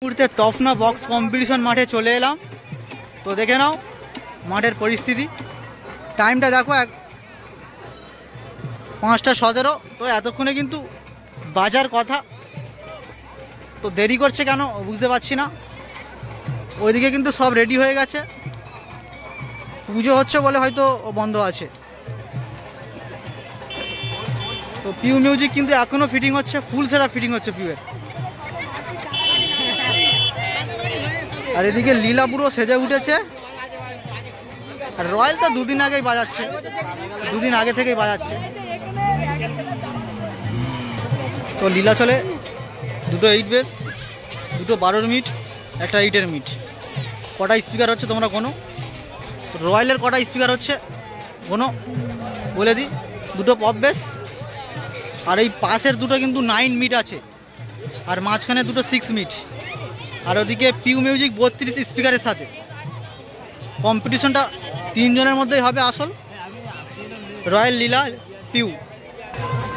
মুহূর্তে তফনা box competition মাঠে চলে এলাম। তো দেখে নাও মাঠের পরিস্থিতি। টাইমটা দেখো 5:17। তো এতক্ষণে কিন্তু বাজার কথা, তো দেরি করছে কেন বুঝতে পারছি না। ওইদিকে কিন্তু সব রেডি হয়ে গেছে, পুজো হচ্ছে বলে হয়তো বন্ধ আছে। তো পিউ মিউজিক কিন্তু এখনও ফিটিং হচ্ছে, ফুল সেরা ফিটিং হচ্ছে পিউয়ের। আর এদিকে লীলা পুরো সেজে উঠেছে। আর রয়্যাল তো দুদিন আগেই বাজাচ্ছে, দুদিন আগে থেকেই বাজাচ্ছে। তো লীলা চলে দুটো 8 বেস, দুটো 12 মিট, একটা 8-এর মিট। কটা স্পিকার হচ্ছে তোমরা কোনো? রয়্যালের কটা স্পিকার হচ্ছে কোনো বলে দিই। দুটো পপ বেস, আর এই পাশের দুটো কিন্তু 9 মিট আছে, আর মাঝখানে দুটো 6 মিট। আর ওদিকে পিউ মিউজিক 32 স্পিকারের সাথে। কম্পিটিশনটা 3 জনের মধ্যেই হবে আসল, রয়্যাল, লীলা, পিউ।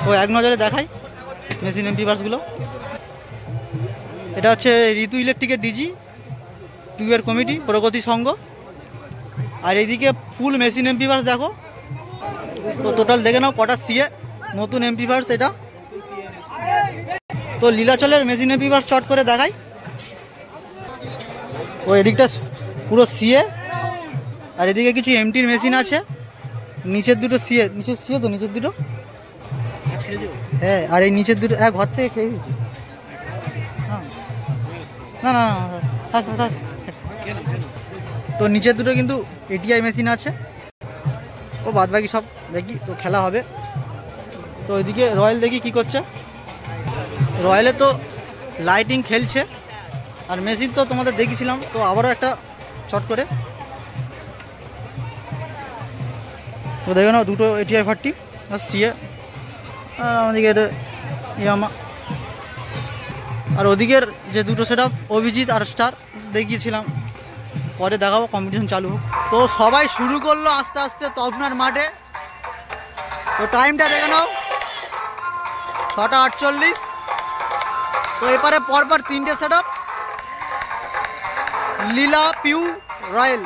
ও এক নজরে দেখাই মেশিন এমপ্লিফায়ার্সগুলো। এটা হচ্ছে ঋতু ইলেকট্রিকের ডিজি, পিউয়ের কমিটি, প্রগতি সংঘ। আর এইদিকে ফুল মেশিন এমপ্লিফায়ার্স দেখো। তো টোটাল দেখে নাও কটা সিএ নতুন এমপ্লিফায়ার্স এটা। তো লীলাচলের মেশিন এমপ্লিফায়ার্স শর্ট করে দেখাই। ও এদিকটা পুরো সিএ, আর এদিকে কিছু এমটির মেশিন আছে। নিচের দুটো সিএ, নিচের সিএ, তো নিচের দুটো হ্যাঁ। আর এই নিচের দুটো ঘর থেকে খেয়ে দিচ্ছি। হ্যাঁ না না না, তো নিচের দুটো কিন্তু এটিআই মেশিন আছে। ও বাদ বাকি সব দেখি তো খেলা হবে। তো ওইদিকে রয়্যাল দেখি কি করছে। রয়্যালে তো লাইটিং খেলছে, আর মেশিন তো তোমাদের দেখিয়েছিলাম। তো আবারও একটা শর্ট করে। তো দেখো না দুটো এটিআই 40 আর সিএ, আর আমাদিকে ইয়ামা। আর ওদিকের যে দুটো সেট আপ অভিজিৎ আর স্টার দেখিয়েছিলাম, পরে দেখাবো, কম্পিটিশন চালু হোক। তো সবাই শুরু করলো আস্তে আস্তে তফনার মাঠে। তো টাইমটা দেখে নাও 6:48। তো এপারে পরপর 3টে সেট আপ, লীলা, পিউ, রয়্যাল।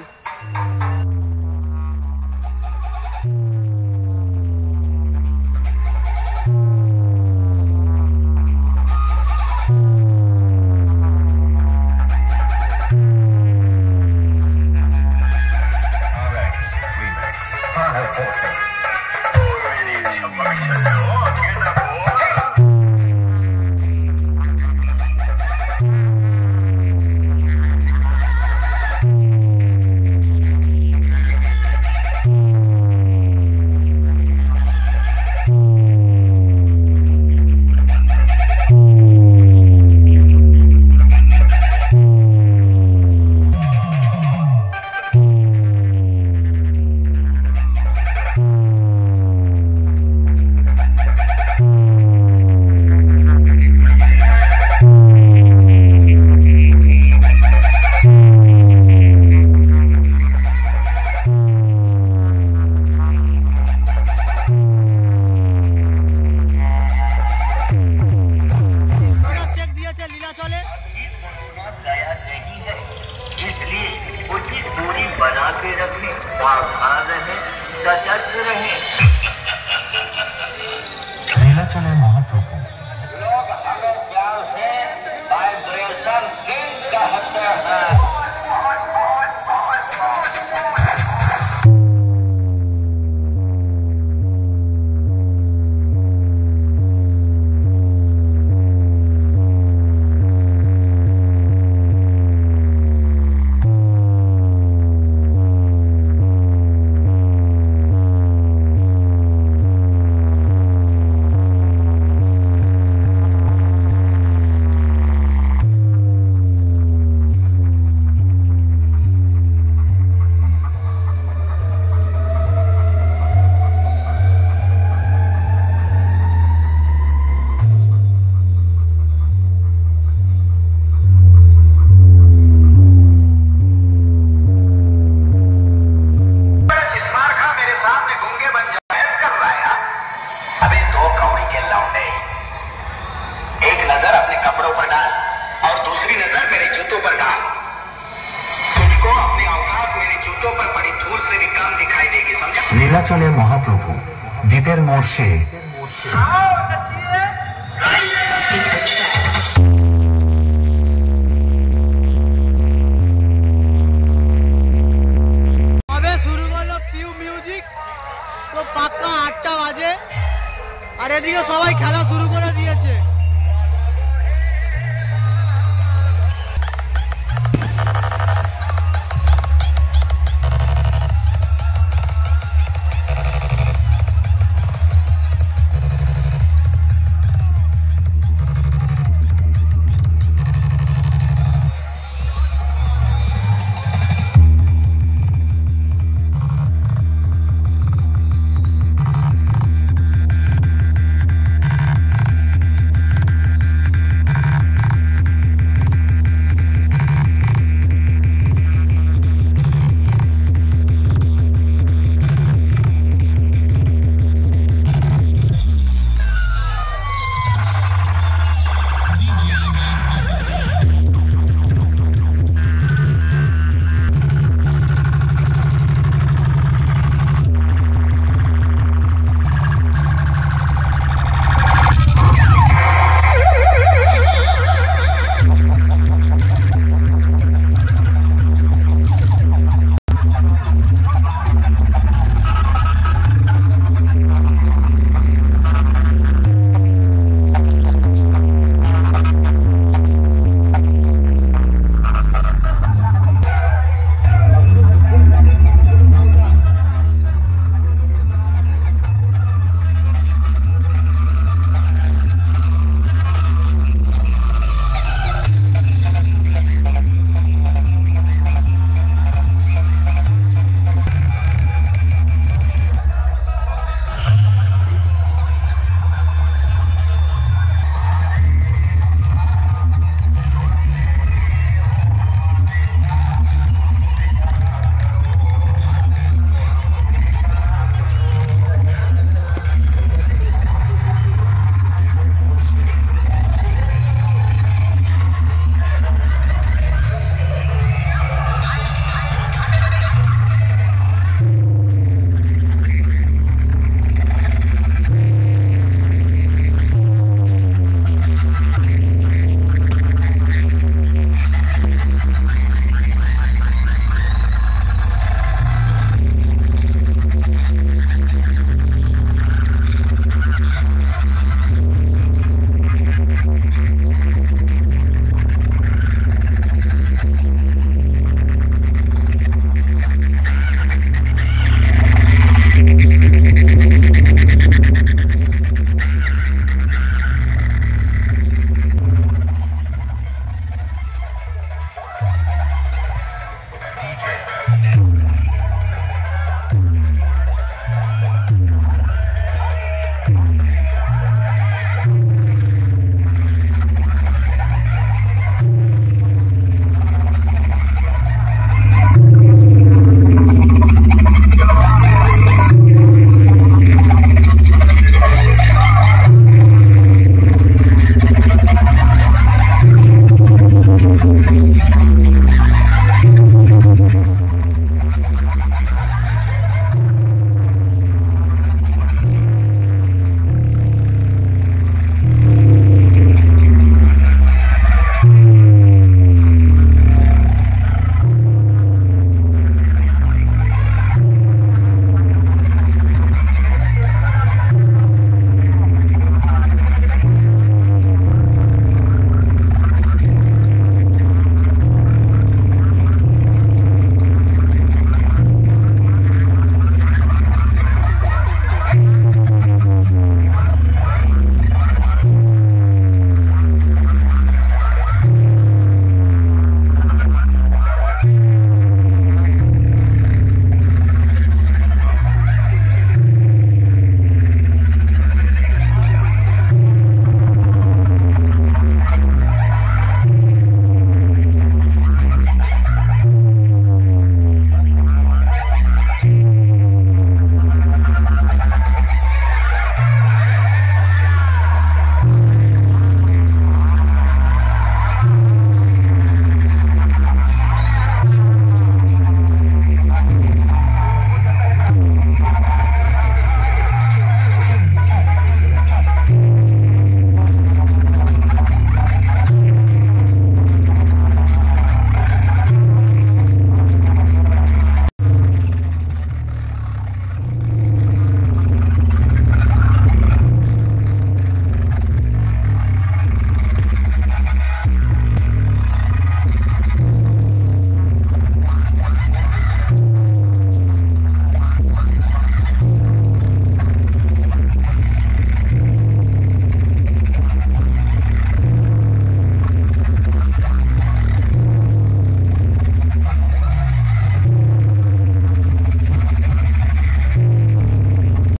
অঞ্চলের মহাপ্রভু দ্বীপের মোর্শে